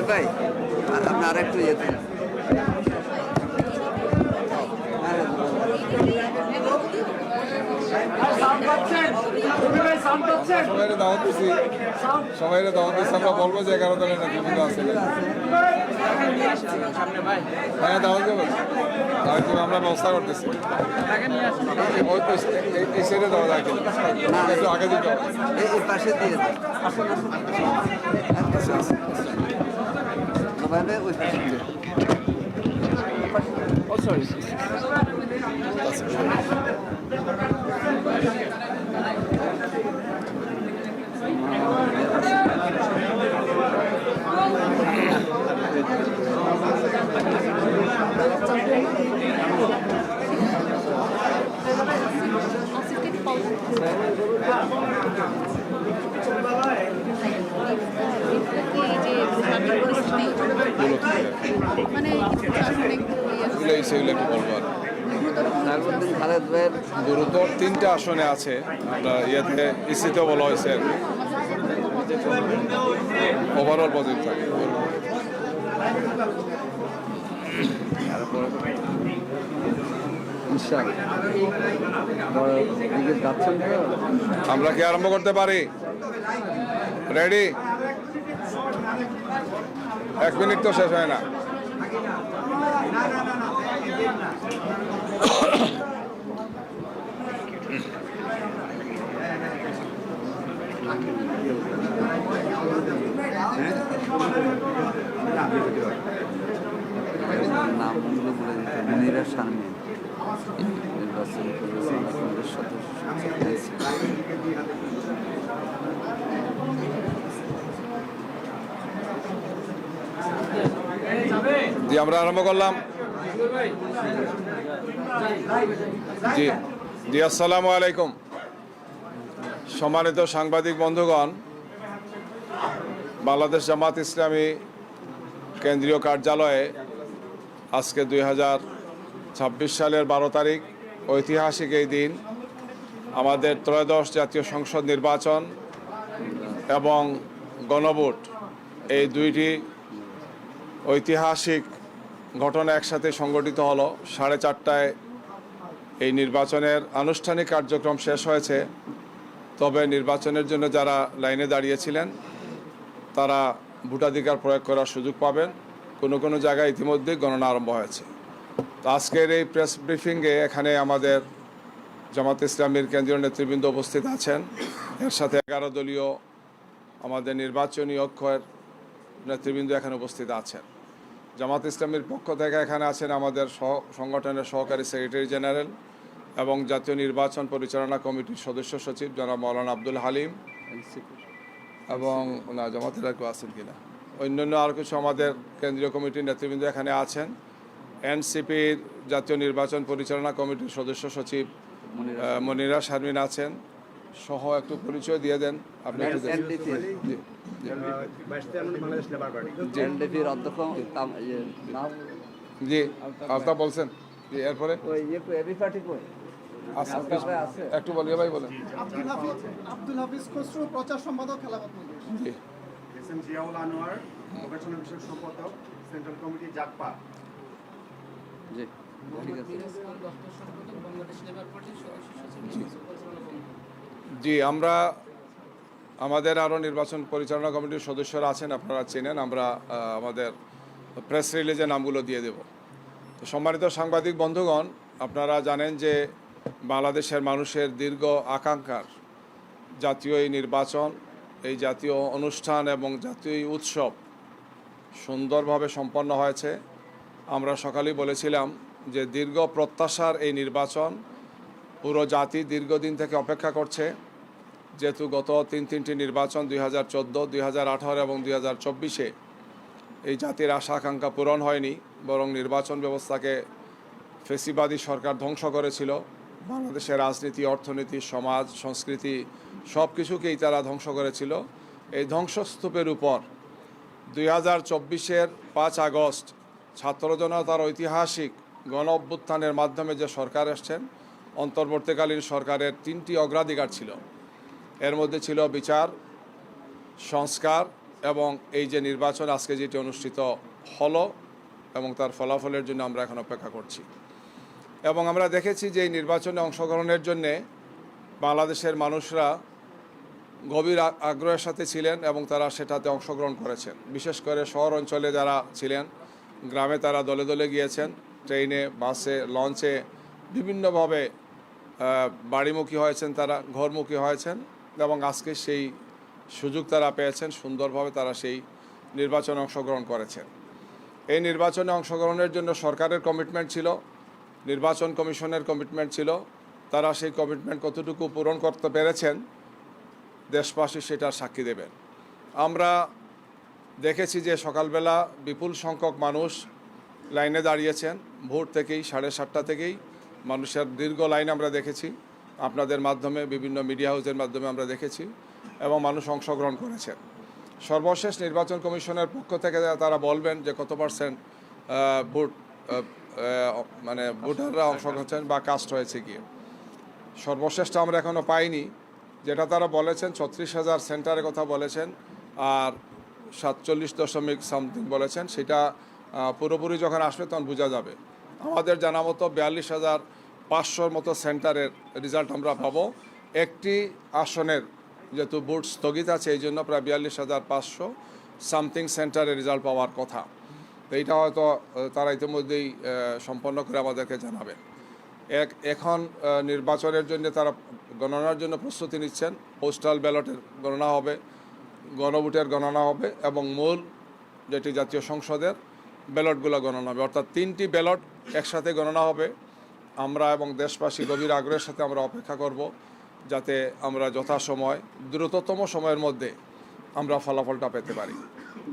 ভাই আপনি আর একটু ইয়ে দেন। সবাইরে দাওয়াত দিছি, আমরা বলবো যে 11 দলের নেতৃবৃন্দ আছে। হ্যাঁ দাওয়াত দেবো, আমরা ব্যবস্থা করতেছি। এই সাইডে দেওয়া যায় একটু আগে দিতে হবে। এই পাশে দিয়ে দেন। ওই পাশে দিয়ে। ও সরি। গুরুতর 3টা আসনে আছে, আমরা ইয়েতে ইসিতে বলা হয়েছে ওভারঅল পজিটিভ থাকে। আমরা কি আরম্ভ করতে পারি? রেডি? 1 মিনিট তো শেষ হয় না। নামগুলো বলে দিতে মনিরা শারমিন নির্বাচন করেছেন আপনাদের সদস্য। জি আমরা আরম্ভ করলাম। জি জি আসসালামু আলাইকুম। সম্মানিত সাংবাদিক বন্ধুগণ, বাংলাদেশ জামাত ইসলামী কেন্দ্রীয় কার্যালয়ে আজকে 2026 সালের 12 তারিখ, ঐতিহাসিক এই দিন। আমাদের ত্রয়োদশ জাতীয় সংসদ নির্বাচন এবং গণভোট, এই দুইটি ঐতিহাসিক ঘটনা একসাথে সংগঠিত হলো। 4:30টায় এই নির্বাচনের আনুষ্ঠানিক কার্যক্রম শেষ হয়েছে। তবে নির্বাচনের জন্য যারা লাইনে দাঁড়িয়েছিলেন তারা ভোটাধিকার প্রয়োগ করার সুযোগ পাবেন। কোনো কোনো জায়গায় ইতিমধ্যেই গণনা আরম্ভ হয়েছে। তো আজকের এই প্রেস ব্রিফিংয়ে এখানে আমাদের জামাত ইসলামীর কেন্দ্রীয় নেতৃবৃন্দ উপস্থিত আছেন। এর সাথে 11 দলীয় আমাদের নির্বাচনী ঐক্যের নেতৃবৃন্দ এখানে উপস্থিত আছেন। জামাত ইসলামীর পক্ষ থেকে এখানে আছেন আমাদের সংগঠনের সহকারী সেক্রেটারি জেনারেল এবং জাতীয় নির্বাচন পরিচালনা কমিটির সদস্য সচিব জনাব মাওলানা আব্দুল হালিম, এবং না জামাতের আর কেউ আছেন কিনা, অন্যান্য আর কিছু আমাদের কেন্দ্রীয় কমিটির নেতৃবৃন্দ এখানে আছেন। এনসিপির জাতীয় নির্বাচন পরিচালনা কমিটির সদস্য সচিব মনিরা শারমিন আছেন, সহ একটু পরিচয় দিয়ে দেন আপনি। জি আলতাফ বলছেন। জি এরপরে একটু বলিয়ে ভাই বলেন। আব্দুল হাফিজ খসরু, প্রচার সম্পাদক, খেলাফত মজলিস। জি এসএম জিয়াউল আনোয়ার, প্রকাশনা বিষয়ক সম্পাদক, সেন্ট্রাল কমিটি জাকপা। জি ঠিক আছে। জি আমরা আমাদের আরও নির্বাচন পরিচালনা কমিটির সদস্যরা আছেন, আপনারা চেনেন। আমরা আমাদের প্রেস রিলিজে নামগুলো দিয়ে দেব। তো সম্মানিত সাংবাদিক বন্ধুগণ, আপনারা জানেন যে বাংলাদেশের মানুষের দীর্ঘ আকাঙ্ক্ষার জাতীয় এই নির্বাচন, এই জাতীয় অনুষ্ঠান এবং জাতীয় উৎসব সুন্দরভাবে সম্পন্ন হয়েছে। আমরা সকালেই বলেছিলাম যে দীর্ঘ প্রত্যাশার এই নির্বাচন পুরো জাতি দীর্ঘদিন থেকে অপেক্ষা করছে। যেহেতু গত তিনটি নির্বাচন 2014, 2018 এবং 2024-এ এই জাতির আশা আকাঙ্ক্ষা পূরণ হয়নি, বরং নির্বাচন ব্যবস্থাকে ফেসিবাদী সরকার ধ্বংস করেছিল। বাংলাদেশের রাজনীতি, অর্থনীতি, সমাজ, সংস্কৃতি সব কিছুকেই তারা ধ্বংস করেছিল। এই ধ্বংসস্তূপের উপর 2024-এর 5 আগস্ট ছাত্র জনতার ঐতিহাসিক গণ অভ্যুত্থানের মাধ্যমে যে সরকার এসছেন, অন্তর্বর্তীকালীন সরকারের 3টি অগ্রাধিকার ছিল। এর মধ্যে ছিল বিচার, সংস্কার এবং এই যে নির্বাচন আজকে যেটি অনুষ্ঠিত হলো এবং তার ফলাফলের জন্য আমরা এখন অপেক্ষা করছি। এবং আমরা দেখেছি যে এই নির্বাচনে অংশগ্রহণের জন্যে বাংলাদেশের মানুষরা গভীর আগ্রহের সাথে ছিলেন এবং তারা সেটাতে অংশগ্রহণ করেছেন। বিশেষ করে শহর অঞ্চলে যারা ছিলেন, গ্রামে তারা দলে দলে গিয়েছেন, ট্রেনে, বাসে, লঞ্চে, বিভিন্নভাবে বাড়িমুখী হয়েছেন, তারা ঘরমুখী হয়েছেন এবং আজকে সেই সুযোগ তারা পেয়েছেন, সুন্দরভাবে তারা সেই নির্বাচনে অংশগ্রহণ করেছেন। এই নির্বাচনে অংশগ্রহণের জন্য সরকারের কমিটমেন্ট ছিল, নির্বাচন কমিশনের কমিটমেন্ট ছিল। তারা সেই কমিটমেন্ট কতটুকু পূরণ করতে পেরেছেন দেশবাসী সেটার সাক্ষী দেবেন। আমরা দেখেছি যে সকালবেলা বিপুল সংখ্যক মানুষ লাইনে দাঁড়িয়েছেন, ভোর থেকেই 7:30 থেকেই মানুষের দীর্ঘ লাইন আমরা দেখেছি, আপনাদের মাধ্যমে, বিভিন্ন মিডিয়া হাউসের মাধ্যমে আমরা দেখেছি এবং মানুষ অংশগ্রহণ করেছেন। সর্বশেষ নির্বাচন কমিশনের পক্ষ থেকে তারা বলবেন যে কত পার্সেন্ট ভোট মানে ভোটাররা অংশগ্রহণ করেছেন বা কাস্ট হয়েছে গিয়ে। সর্বশেষটা আমরা এখনও পাইনি। যেটা তারা বলেছেন 36,000 সেন্টারের কথা বলেছেন আর 47.something বলেছেন, সেটা পুরোপুরি যখন আসবে তখন বোঝা যাবে। আমাদের জানা মতো 42,500 মতো সেন্টারের রেজাল্ট আমরা পাবো। একটি আসনের যেহেতু ভোট স্থগিত আছে এই জন্য প্রায় 42,500 সামথিং সেন্টারের রেজাল্ট পাওয়ার কথা। তো এইটা হয়তো তারা ইতিমধ্যেই সম্পন্ন করে আমাদেরকে জানাবেন। এখন নির্বাচনের জন্য তারা গণনার জন্য প্রস্তুতি নিচ্ছেন। পোস্টাল ব্যালটের গণনা হবে, গণভোটের গণনা হবে এবং মূল যেটি জাতীয় সংসদের ব্যালটগুলো গণনা হবে। অর্থাৎ 3টি ব্যালট একসাথে গণনা হবে। আমরা এবং দেশবাসী গভীর আগ্রহের সাথে আমরা অপেক্ষা করব যাতে আমরা যথাসময় দ্রুততম সময়ের মধ্যে আমরা ফলাফলটা পেতে পারি।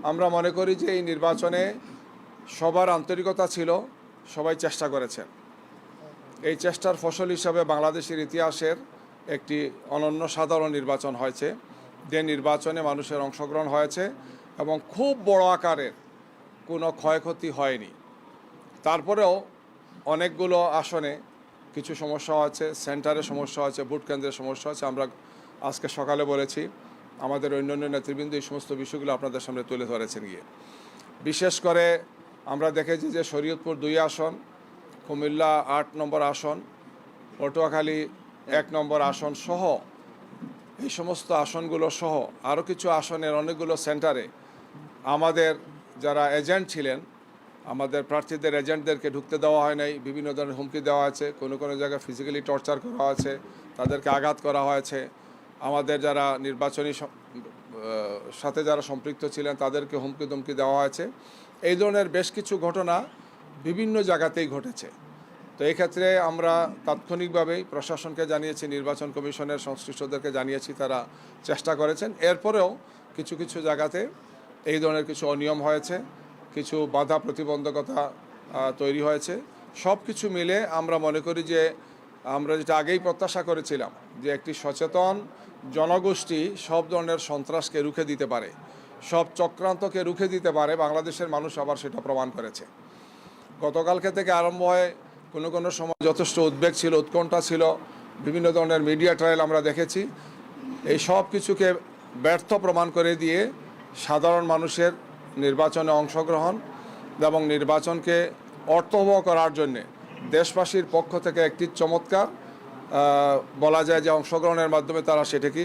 আমরা মনে করি যে এই নির্বাচনে সবার আন্তরিকতা ছিল, সবাই চেষ্টা করেছেন। এই চেষ্টার ফসল হিসাবে বাংলাদেশের ইতিহাসের একটি অনন্য সাধারণ নির্বাচন হয়েছে, যে নির্বাচনে মানুষের অংশগ্রহণ হয়েছে এবং খুব বড় আকারের কোনো ক্ষয়ক্ষতি হয়নি। তারপরেও অনেকগুলো আসনে কিছু সমস্যা আছে, সেন্টারে সমস্যা আছে, ভোট কেন্দ্রের সমস্যা আছে। আমরা আজকে সকালে বলেছি, আমাদের অন্যান্য নেতৃবৃন্দ এই সমস্ত বিষয়গুলো আপনাদের সামনে তুলে ধরেছেন গিয়ে। বিশেষ করে আমরা দেখেছি যে শরীয়তপুর 2 আসন, কুমিল্লা 8 নম্বর আসন, পটুয়াখালী 1 নম্বর আসন সহ এই সমস্ত আসনগুলো সহ আরও কিছু আসনের অনেকগুলো সেন্টারে আমাদের যারা এজেন্ট ছিলেন, আমাদের প্রার্থীদের এজেন্টদেরকে ঢুকতে দেওয়া হয় নাই। বিভিন্ন ধরনের হুমকি দেওয়া আছে, কোনো কোনো জায়গায় ফিজিক্যালি টর্চার করা হয়েছে, তাদেরকে আঘাত করা হয়েছে। আমাদের যারা নির্বাচনী সাথে যারা সম্পৃক্ত ছিলেন তাদেরকে হুমকি ধমকি দেওয়া হয়েছে। এই ধরনের বেশ কিছু ঘটনা বিভিন্ন জায়গাতেই ঘটেছে। তো এই ক্ষেত্রে আমরা তাৎক্ষণিকভাবেই প্রশাসনকে জানিয়েছি, নির্বাচন কমিশনের সংশ্লিষ্টদেরকে জানিয়েছি, তারা চেষ্টা করেছেন। এরপরেও কিছু কিছু জায়গাতে এই ধরনের কিছু অনিয়ম হয়েছে, কিছু বাধা প্রতিবন্ধকতা তৈরি হয়েছে। সব কিছু মিলে আমরা মনে করি যে আমরা যেটা আগেই প্রত্যাশা করেছিলাম যে একটি সচেতন জনগোষ্ঠী সব ধরনের সন্ত্রাসকে রুখে দিতে পারে, সব চক্রান্তকে রুখে দিতে পারে, বাংলাদেশের মানুষ আবার সেটা প্রমাণ করেছে। গতকালকে থেকে আরম্ভ হয়ে কোনো কোনো সময় যথেষ্ট উদ্বেগ ছিল, উৎকণ্ঠা ছিল, বিভিন্ন ধরনের মিডিয়া ট্রায়াল আমরা দেখেছি। এই সব কিছুকে ব্যর্থ প্রমাণ করে দিয়ে সাধারণ মানুষের নির্বাচনে অংশগ্রহণ এবং নির্বাচনকে অর্থবহ করার জন্যে দেশবাসীর পক্ষ থেকে একটি চমৎকার বলা যায় যে অংশগ্রহণের মাধ্যমে তারা সেটাকে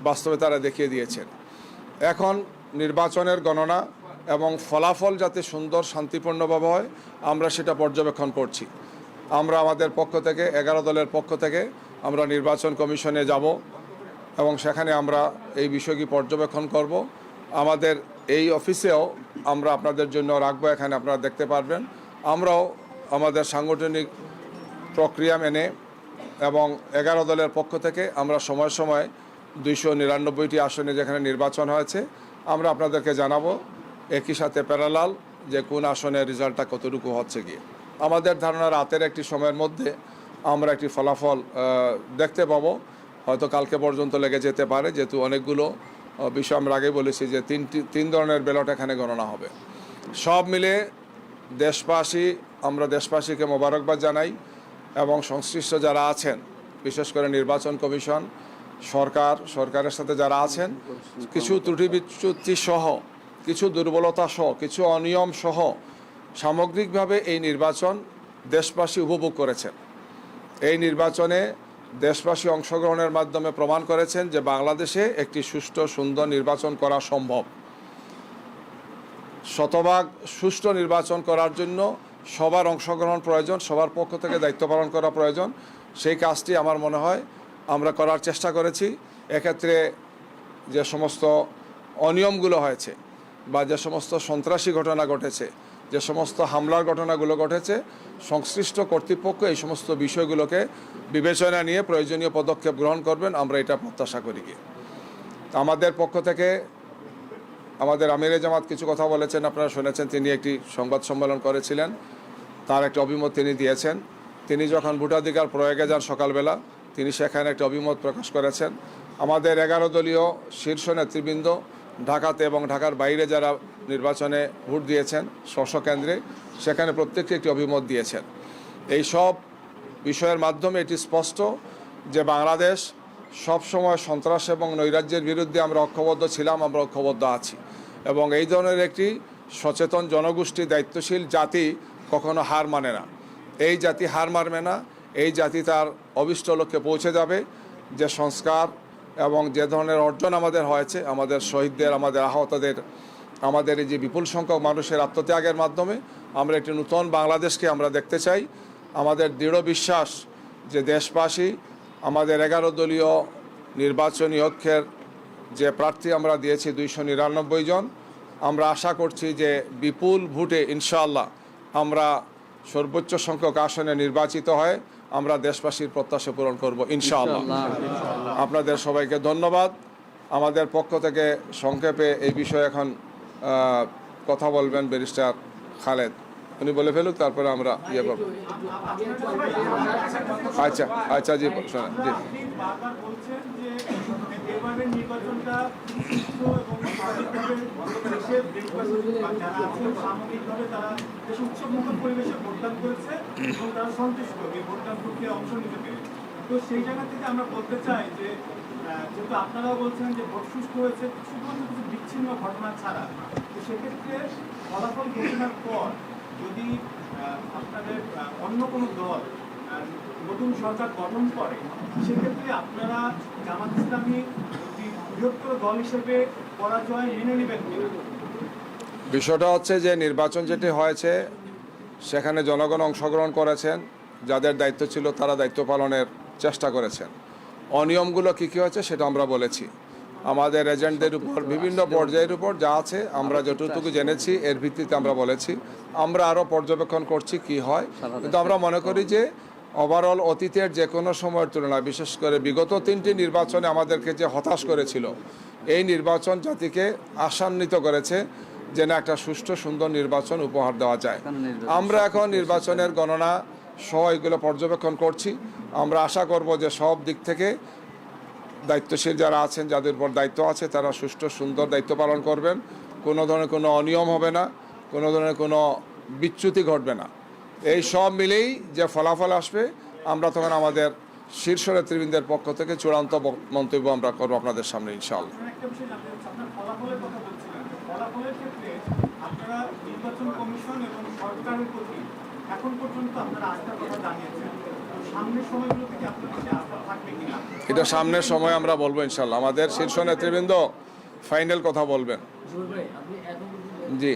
বাস্তবে তারা দেখিয়ে দিয়েছেন। এখন নির্বাচনের গণনা এবং ফলাফল যাতে সুন্দর শান্তিপূর্ণভাবে হয় আমরা সেটা পর্যবেক্ষণ করছি। আমরা আমাদের পক্ষ থেকে 11 দলের পক্ষ থেকে আমরা নির্বাচন কমিশনে যাব এবং সেখানে আমরা এই বিষয়টি পর্যবেক্ষণ করব। আমাদের এই অফিসেও আমরা আপনাদের জন্য রাখবো, এখানে আপনারা দেখতে পারবেন। আমরাও আমাদের সাংগঠনিক প্রক্রিয়া মেনে এবং 11 দলের পক্ষ থেকে আমরা সময় সময় 299টি আসনে যেখানে নির্বাচন হয়েছে আমরা আপনাদেরকে জানাবো, একই সাথে প্যারালাল যে কোন আসনের রেজাল্টটা কতটুকু হচ্ছে গিয়ে। আমাদের ধারণা রাতের একটি সময়ের মধ্যে আমরা একটি ফলাফল দেখতে পাবো, হয়তো কালকে পর্যন্ত লেগে যেতে পারে, যেহেতু অনেকগুলো বিষয় আমরা আগে বলেছি যে 3 ধরনের ব্যালট এখানে গণনা হবে। সব মিলে আমরা দেশবাসীকে মোবারকবাদ জানাই এবং সংশ্লিষ্ট যারা আছেন বিশেষ করে নির্বাচন কমিশন, সরকারের সাথে যারা আছেন, কিছু ত্রুটি বিচ্যুতি সহ, কিছু দুর্বলতা সহ, কিছু অনিয়ম সহ সামগ্রিকভাবে এই নির্বাচন দেশবাসী উপভোগ করেছেন। এই নির্বাচনে দেশবাসী অংশগ্রহণের মাধ্যমে প্রমাণ করেছেন যে বাংলাদেশে একটি সুষ্ঠু সুন্দর নির্বাচন করা সম্ভব। শতভাগ সুষ্ঠু নির্বাচন করার জন্য সবার অংশগ্রহণ প্রয়োজন, সবার পক্ষ থেকে দায়িত্ব পালন করা প্রয়োজন। সেই কাজটি আমার মনে হয় আমরা করার চেষ্টা করেছি। এক্ষেত্রে যে সমস্ত অনিয়মগুলো হয়েছে বা যে সমস্ত সন্ত্রাসী ঘটনা ঘটেছে, যে সমস্ত হামলার ঘটনাগুলো ঘটেছে, সংশ্লিষ্ট কর্তৃপক্ষ এই সমস্ত বিষয়গুলোকে বিবেচনা নিয়ে প্রয়োজনীয় পদক্ষেপ গ্রহণ করবেন, আমরা এটা প্রত্যাশা করি। আমাদের পক্ষ থেকে আমাদের আমিরে জামাত কিছু কথা বলেছেন, আপনারা শুনেছেন। তিনি একটি সংবাদ সম্মেলন করেছিলেন, তার একটা অভিমত তিনি দিয়েছেন। তিনি যখন ভোটাধিকার প্রয়োগে যান সকালবেলা, তিনি সেখানে একটা অভিমত প্রকাশ করেছেন। আমাদের 11 দলীয় শীর্ষ নেতৃবৃন্দ ঢাকাতে এবং ঢাকার বাইরে যারা নির্বাচনে ভোট দিয়েছেন স্ব কেন্দ্রে, সেখানে প্রত্যেকটি একটি অভিমত দিয়েছেন। এই সব বিষয়ের মাধ্যমে এটি স্পষ্ট যে বাংলাদেশ সবসময় সন্ত্রাস এবং নৈরাজ্যের বিরুদ্ধে আমরা ঐক্যবদ্ধ ছিলাম, আমরা ঐক্যবদ্ধ আছি। এবং এই ধরনের একটি সচেতন জনগোষ্ঠী, দায়িত্বশীল জাতি কখনো হার মানে না। এই জাতি হার মানবে না। এই জাতি তার অভিষ্ট লক্ষ্যে পৌঁছে যাবে। যে সংস্কার এবং যে ধরনের অর্জন আমাদের হয়েছে, আমাদের শহীদদের, আমাদের আহতদের, আমাদের এই যে বিপুল সংখ্যক মানুষের আত্মত্যাগের মাধ্যমে আমরা একটি নূতন বাংলাদেশকে আমরা দেখতে চাই। আমাদের দৃঢ় বিশ্বাস যে দেশবাসী আমাদের 11 দলীয় নির্বাচনী ঐক্যের যে প্রার্থী আমরা দিয়েছি 299 জন, আমরা আশা করছি যে বিপুল ভোটে ইনশাআল্লাহ আমরা সর্বোচ্চ সংখ্যক আসনে নির্বাচিত হয়ে আমরা দেশবাসীর প্রত্যাশা পূরণ করব ইনশাআল্লাহ। আপনাদের সবাইকে ধন্যবাদ। আমাদের পক্ষ থেকে সংক্ষেপে এই বিষয়ে এখন কথা বলবেন ব্যারিস্টার খালেদ। উনি বলে ফেলুক, তারপরে আমরা ইয়ে করব। আচ্ছা আচ্ছা, জি শোনেন। জি, আপনি বারবার বলছেন যে এবারের নির্বাচনটা সুষ্ঠু এবং স্বাভাবিকভাবে দেশের দেশবাসী যারা আছেন সামগ্রিকভাবে তারা বেশ উৎসবমুখর পরিবেশে ভোটদান করেছে এবং তারা সন্তুষ্ট এই ভোটদান প্রক্রিয়ায় অংশ নিতে পেরে। তো সেই জায়গা থেকে আমরা বলতে চাই যে যেহেতু আপনারাও বলছেন যে ভোট সুষ্ঠু হয়েছে শুধুমাত্র কিছু বিচ্ছিন্ন ঘটনা ছাড়া, তো সেক্ষেত্রে ফলাফল ঘোষণার পর যদি আপনাদের অন্য কোনো দল নতুন সরকার গঠন করে, সেক্ষেত্রে আপনারা জামাত ইসলামী বৃহত্তর দল হিসেবে পরাজয় মেনে নেবেন কিনা? বিষয়টা হচ্ছে যে নির্বাচন যেটি হয়েছে সেখানে জনগণ অংশগ্রহণ করেছেন, যাদের দায়িত্ব ছিল তারা দায়িত্ব পালনের চেষ্টা করেছেন। অনিয়মগুলো কী কী হয়েছে সেটা আমরা বলেছি। আমাদের এজেন্টদের উপর বিভিন্ন পর্যায়ের উপর যা আছে আমরা যতটুকু জেনেছি এর ভিত্তিতে আমরা বলেছি। আমরা আরও পর্যবেক্ষণ করছি কি হয়, কিন্তু আমরা মনে করি যে ওভারঅল অতীতের যে কোনো সময়ের তুলনায়, বিশেষ করে বিগত 3টি নির্বাচনে আমাদেরকে যে হতাশ করেছিল, এই নির্বাচন জাতিকে আশান্বিত করেছে যেন একটা সুষ্ঠু সুন্দর নির্বাচন উপহার দেওয়া যায়। আমরা এখন নির্বাচনের গণনা সহ এগুলো পর্যবেক্ষণ করছি। আমরা আশা করব যে সব দিক থেকে দায়িত্বশীল যারা আছেন, যাদের উপর দায়িত্ব আছে, তারা সুষ্ঠু সুন্দর দায়িত্ব পালন করবেন। কোনো ধরনের কোনো অনিয়ম হবে না, কোনো ধরনের কোনো বিচ্যুতি ঘটবে না। এই সব মিলেই যে ফলাফল আসবে, আমরা তখন আমাদের শীর্ষ নেতৃবৃন্দের পক্ষ থেকে চূড়ান্ত মন্তব্য আমরা করবো আপনাদের সামনে ইনশাআল্লাহ। একটা বিষয় জানতে চাচ্ছি, আপনার ফলাফলের কথা বলছিলেন, ফলাফলের ক্ষেত্রে আপনারা নির্বাচন কমিশন এবং সরকারের প্রতি এখন পর্যন্ত আপনারা আস্থার কথা জানিয়েছেন, সামনের সময়গুলোতে কি আপনার কাছে আস্থা থাকবে কিনা? এটা সামনের সময় আমরা বলবো ইনশাআল্লাহ। আমাদের শীর্ষ নেতৃবৃন্দ ফাইনাল কথা বলবেন। জি,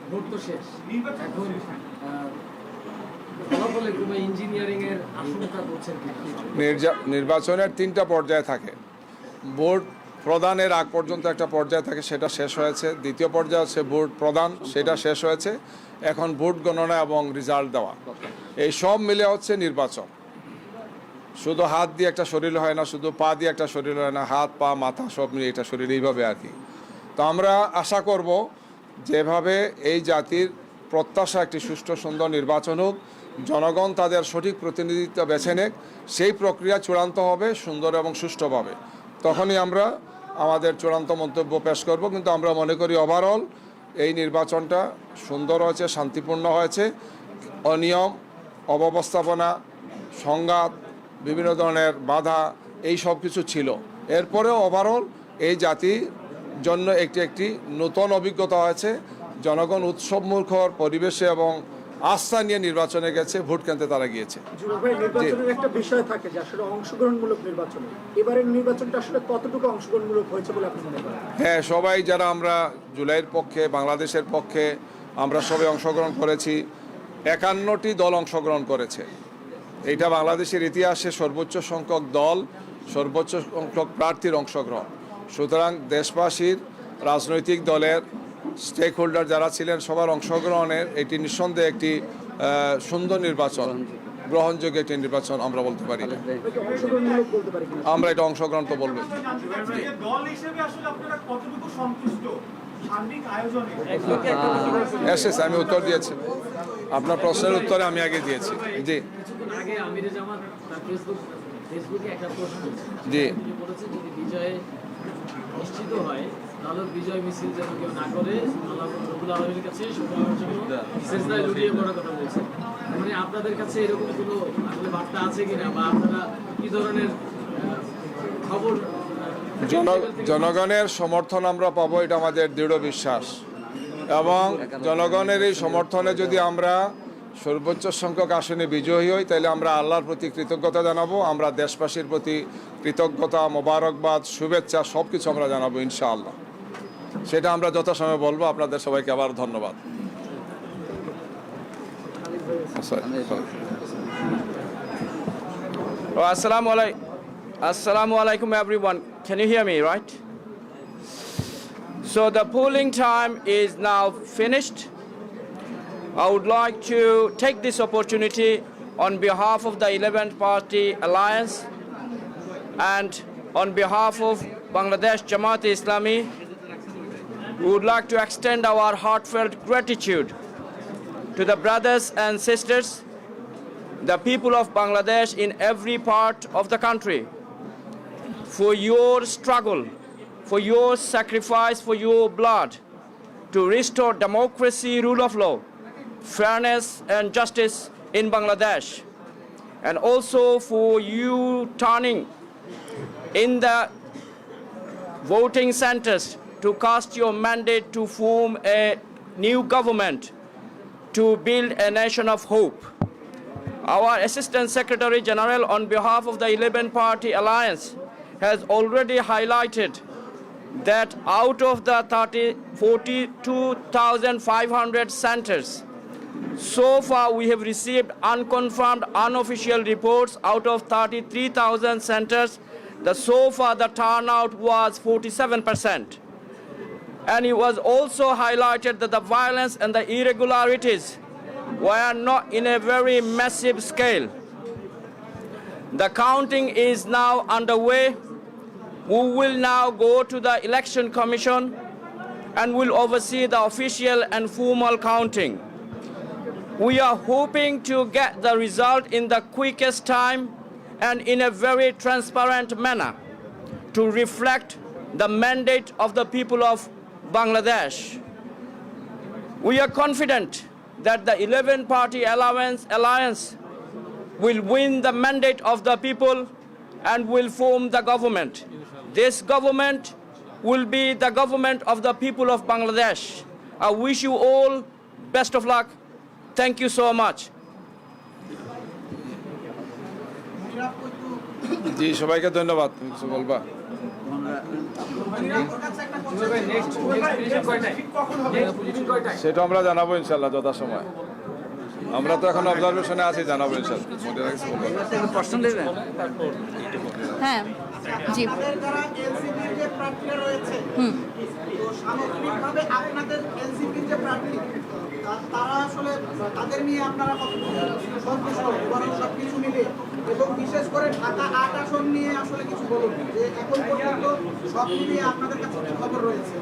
ভোট তো শেষ, নির্বাচন এখন ফলাফলে কোনো ইঞ্জিনিয়ারিং এর আশঙ্কা করছেন কিনা? নির্বাচনের 3টা পর্যায় থাকে। ভোট প্রদানের আগ পর্যন্ত একটা পর্যায় থাকে, সেটা শেষ হয়েছে। দ্বিতীয় পর্যায়ে হচ্ছে ভোট প্রদান, সেটা শেষ হয়েছে। এখন ভোট গণনা এবং রেজাল্ট দেওয়া, এই সব মিলে হচ্ছে নির্বাচন। শুধু হাত দিয়ে একটা শরীর হয় না, শুধু পা দিয়ে একটা শরীর হয় না, হাত পা মাথা সব মিলে একটা শরীর, এইভাবে আর কি। তো আমরা আশা করব যেভাবে এই জাতির প্রত্যাশা একটি সুষ্ঠু সুন্দর নির্বাচন হোক, জনগণ তাদের সঠিক প্রতিনিধিত্ব বেছে নেক, সেই প্রক্রিয়া চূড়ান্ত হবে সুন্দর এবং সুষ্ঠুভাবে। তখনই আমরা আমাদের চূড়ান্ত মন্তব্য পেশ করব। কিন্তু আমরা মনে করি ওভারঅল এই নির্বাচনটা সুন্দর হয়েছে, শান্তিপূর্ণ হয়েছে। অনিয়ম, অব্যবস্থাপনা, সংঘাত বিভিন্ন ধরনের বাধা এই সব কিছু ছিল। এরপরেও ওভারঅল এই জাতির জন্য একটি নতুন অভিজ্ঞতা হয়েছে। জনগণ উৎসবমুখর পরিবেশে এবং আস্থা নিয়ে নির্বাচনে গেছে, ভোট কেন্দ্রে তারা গিয়েছে। ভাই, নির্বাচনের একটা বিষয় থাকে যে আসলে অংশগ্রহণমূলক নির্বাচন, এবারের নির্বাচনটা আসলে কতটুকু অংশগ্রহণমূলক হয়েছে বলে আপনি মনে করেন? হ্যাঁ, সবাই যারা আমরা জুলাইয়ের পক্ষে, বাংলাদেশের পক্ষে আমরা সবাই অংশগ্রহণ করেছি। 51টি দল অংশগ্রহণ করেছে। এইটা বাংলাদেশের ইতিহাসে সর্বোচ্চ সংখ্যক দল, সর্বোচ্চ সংখ্যক প্রার্থীর অংশগ্রহণ। সুতরাং দেশবাসীর রাজনৈতিক দলের স্টেক হোল্ডার যারা ছিলেন সবার অংশগ্রহণের এটি নিঃসন্দেহে একটি সুন্দর নির্বাচন, গ্রহণযোগ্য একটি নির্বাচন আমরা বলতে পারি। অংশগ্রহণমূলক বলতে পারি কিনা? আমরা এটা অংশগ্রহণ তো বলবো। জানতে চাচ্ছি যে দল হিসেবে আসলে আপনারা কতটুকু সন্তুষ্ট সার্বিক আয়োজনে? এসেছে, আমি উত্তর দিয়েছি। আপনার প্রশ্নের উত্তরে আমি আগে দিয়েছি। জি কিছুক্ষণ আগে আমিরে জামাত তার ফেসবুকে একটা পোস্ট করেছে। জি। তিনি বলেছেন যদি বিজয় নিশ্চিত হয় তাহলে বিজয় মিছিল যেন কেউ না করে আল্লাহ রব্বুল আলামিনের কাছে শুকরিয়ার জন্য সিজদায় লুটিয়ে পড়ার কথা বলছেন। মানে আপনাদের কাছে এরকম কোনো আসলে বার্তা আছে কিনা, বা আপনারা কি ধরনের খবর জনগণের সমর্থন আমরা পাবো, এটা আমাদের দৃঢ় বিশ্বাস। এবং জনগণের এই সমর্থনে যদি আমরা সর্বোচ্চ সংখ্যক আসনে বিজয়ী হই তাহলে আমরা আল্লাহর প্রতি কৃতজ্ঞতা জানাবো, আমরা দেশবাসীর প্রতি কৃতজ্ঞতা, মোবারকবাদ, শুভেচ্ছা সব কিছু আমরা জানাবো ইনশাআল্লাহ। সেটা আমরা যথাসময়ে বলবো। আপনাদের সবাইকে আবার ধন্যবাদ। Assalamu alaikum everyone. Can you hear me, right? So the polling time is now finished. I would like to take this opportunity on behalf of the 11th Party Alliance and on behalf of Bangladesh Jamaat-e-Islami, we would like to extend our heartfelt gratitude to the brothers and sisters, the people of Bangladesh in every part of the country, for your struggle, for your sacrifice, for your blood to restore democracy, rule of law, fairness and justice in Bangladesh, and also for you turning in the voting centers to cast your mandate to form a new government to build a nation of hope. Our Assistant Secretary General on behalf of the 11 Party Alliance has already highlighted that out of the 42,500 centers, so far we have received unconfirmed, unofficial reports. Out of 33,000 centers, so far the turnout was 47%. And it was also highlighted that the violence and the irregularities were not in a very massive scale. The counting is now underway. We will now go to the Election Commission and will oversee the official and formal counting. We are hoping to get the result in the quickest time and in a very transparent manner to reflect the mandate of the people of Bangladesh. We are confident that the 11 Party Alliance will win the mandate of the people and will form the government. This government will be the government of the people of Bangladesh. I wish you all best of luck. Thank you so much. জি, সবাইকে ধন্যবাদ। তুমি কিছু বলবা? সেটা আমরা জানাবো ইনশাল্লাহ যথাসময়। আমরা তো এখন অবজারভেশনে আছি, জানাবো ইনশাল্লাহ। হ্যাঁ, জি। যারা এনসিপির যে প্রার্থীরা রয়েছে, তো সামগ্রিকভাবে আপনাদের এনসিপির যে প্রার্থী তারা আসলে তাদের নিয়ে আপনারা কতটুকু সন্তুষ্ট বরং সবকিছু মিলে, এবং বিশেষ করে ঢাকা ৮ আসন নিয়ে আসলে কিছু বলুন যে এখন পর্যন্ত সব মিলিয়ে আপনাদের কাছে কি খবর রয়েছে?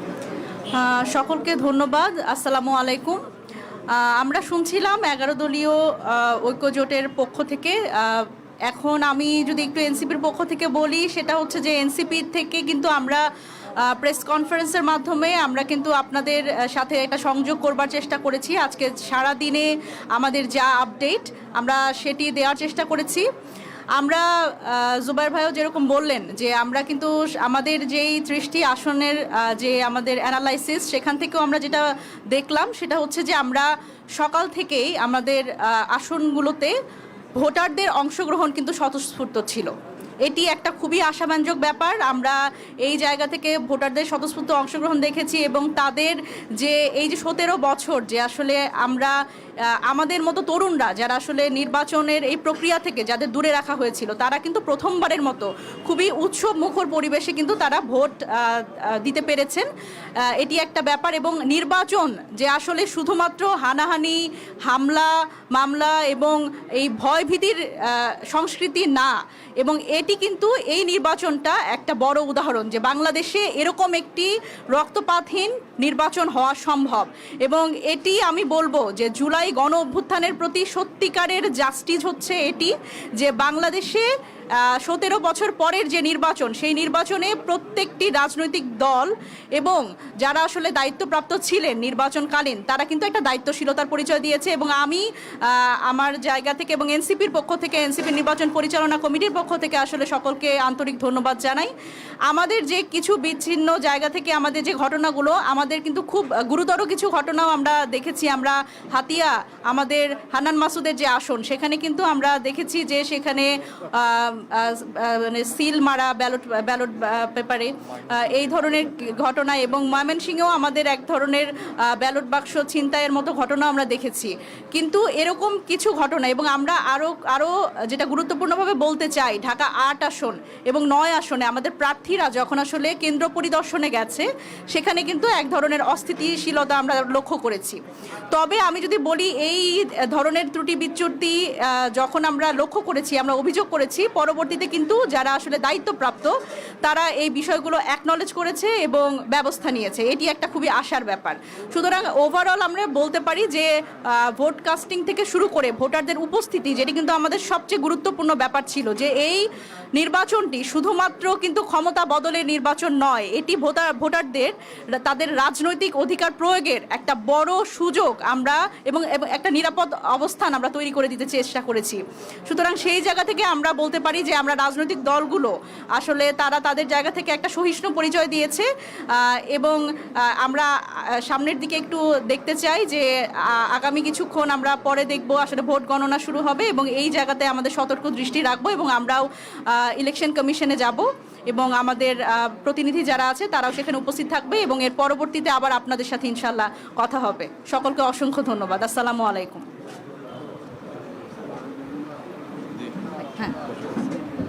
সকলকে ধন্যবাদ। আসসালামু আলাইকুম। আমরা শুনছিলাম 11 দলীয় ঐক্যজোটের পক্ষ থেকে। এখন আমি যদি একটু এনসিপির পক্ষ থেকে বলি, সেটা হচ্ছে যে এনসিপি থেকে কিন্তু আমরা প্রেস কনফারেন্সের মাধ্যমে আমরা কিন্তু আপনাদের সাথে একটা সংযোগ করবার চেষ্টা করেছি। আজকে সারা দিনে আমাদের যা আপডেট আমরা সেটি দেওয়ার চেষ্টা করেছি। আমরা জুবাইর ভাইও যেরকম বললেন যে আমরা কিন্তু আমাদের যেই 30টি আসনের যে আমাদের অ্যানালাইসিস সেখান থেকেও আমরা যেটা দেখলাম সেটা হচ্ছে যে আমরা সকাল থেকেই আমাদের আসনগুলোতে ভোটারদের অংশগ্রহণ কিন্তু স্বতঃস্ফূর্ত ছিল। এটি একটা খুবই আশাব্যঞ্জক ব্যাপার। আমরা এই জায়গা থেকে ভোটারদের স্বতঃস্ফূর্ত অংশগ্রহণ দেখেছি এবং তাদের যে এই যে 17 বছর যে আসলে আমরা আমাদের মতো তরুণরা যারা আসলে নির্বাচনের এই প্রক্রিয়া থেকে যাদের দূরে রাখা হয়েছিল তারা কিন্তু প্রথমবারের মতো খুবই উৎসব মুখর পরিবেশে কিন্তু তারা ভোট দিতে পেরেছেন। এটি একটা ব্যাপার এবং নির্বাচন যে আসলে শুধুমাত্র হানাহানি, হামলা, মামলা এবং এই ভয়ভীতির সংস্কৃতি না, এবং এটি কিন্তু এই নির্বাচনটা একটা বড় উদাহরণ যে বাংলাদেশে এরকম একটি রক্তপাতহীন নির্বাচন হওয়া সম্ভব। এবং এটি আমি বলবো যে জুলাই গণ অভ্যুত্থানের প্রতি সত্যিকারের জাস্টিস হচ্ছে এটি যে বাংলাদেশে 17 বছর পরের যে নির্বাচন সেই নির্বাচনে প্রত্যেকটি রাজনৈতিক দল এবং যারা আসলে দায়িত্বপ্রাপ্ত ছিলেন নির্বাচনকালীন তারা কিন্তু একটা দায়িত্বশীলতার পরিচয় দিয়েছে। এবং আমি আমার জায়গা থেকে এবং এনসিপির পক্ষ থেকে, এনসিপির নির্বাচন পরিচালনা কমিটির পক্ষ থেকে আসলে সকলকে আন্তরিক ধন্যবাদ জানাই। আমাদের যে কিছু বিচ্ছিন্ন জায়গা থেকে আমাদের যে ঘটনাগুলো, আমাদের কিন্তু খুব গুরুতর কিছু ঘটনাও আমরা দেখেছি। আমরা হাতিয়া আমাদের হান্নান মাসুদের যে আসন সেখানে কিন্তু আমরা দেখেছি যে সেখানে মানে সিল মারা ব্যালট পেপারে এই ধরনের ঘটনা, এবং ময়মনসিংহেও আমাদের এক ধরনের ব্যালট বাক্স ছিনতাইয়ের মতো ঘটনা আমরা দেখেছি। কিন্তু এরকম কিছু ঘটনা এবং আমরা আরও যেটা গুরুত্বপূর্ণভাবে বলতে চাই, ঢাকা 8 আসন এবং 9 আসনে আমাদের প্রার্থীরা যখন আসলে কেন্দ্র পরিদর্শনে গেছে সেখানে কিন্তু এক ধরনের অস্থিতিশীলতা আমরা লক্ষ্য করেছি। তবে আমি যদি বলি এই ধরনের ত্রুটি বিচ্যুতি যখন আমরা লক্ষ্য করেছি, আমরা অভিযোগ করেছি, পরবর্তীতে কিন্তু যারা আসলে দায়িত্বপ্রাপ্ত তারা এই বিষয়গুলো অ্যাকনলেজ করেছে এবং ব্যবস্থা নিয়েছে। এটি একটা খুবই আশার ব্যাপার। সুতরাং ওভারঅল আমরা বলতে পারি যে ভোট কাস্টিং থেকে শুরু করে ভোটারদের উপস্থিতি, যেটি কিন্তু আমাদের সবচেয়ে গুরুত্বপূর্ণ ব্যাপার ছিল, যে এই নির্বাচনটি শুধুমাত্র কিন্তু ক্ষমতা বদলের নির্বাচন নয়, এটি ভোটারদের তাদের রাজনৈতিক অধিকার প্রয়োগের একটা বড় সুযোগ আমরা এবং একটা নিরাপদ অবস্থান আমরা তৈরি করে দিতে চেষ্টা করেছি। সুতরাং সেই জায়গা থেকে আমরা বলতে পারি যে আমরা রাজনৈতিক দলগুলো আসলে তারা তাদের জায়গা থেকে একটা সহিষ্ণু পরিচয় দিয়েছে এবং আমরা সামনের দিকে একটু দেখতে চাই যে আগামী কিছুক্ষণ আমরা পরে দেখব আসলে ভোট গণনা শুরু হবে এবং এই জায়গাতে আমাদের সতর্ক দৃষ্টি রাখবো এবং আমরাও ইলেকশন কমিশনে যাব এবং আমাদের প্রতিনিধি যারা আছে তারাও সেখানে উপস্থিত থাকবে এবং এর পরবর্তীতে আবার আপনাদের সাথে ইনশাল্লাহ কথা হবে। সকলকে অসংখ্য ধন্যবাদ। আসসালামু আলাইকুম। হ্যাঁ, ধন্যবাদ।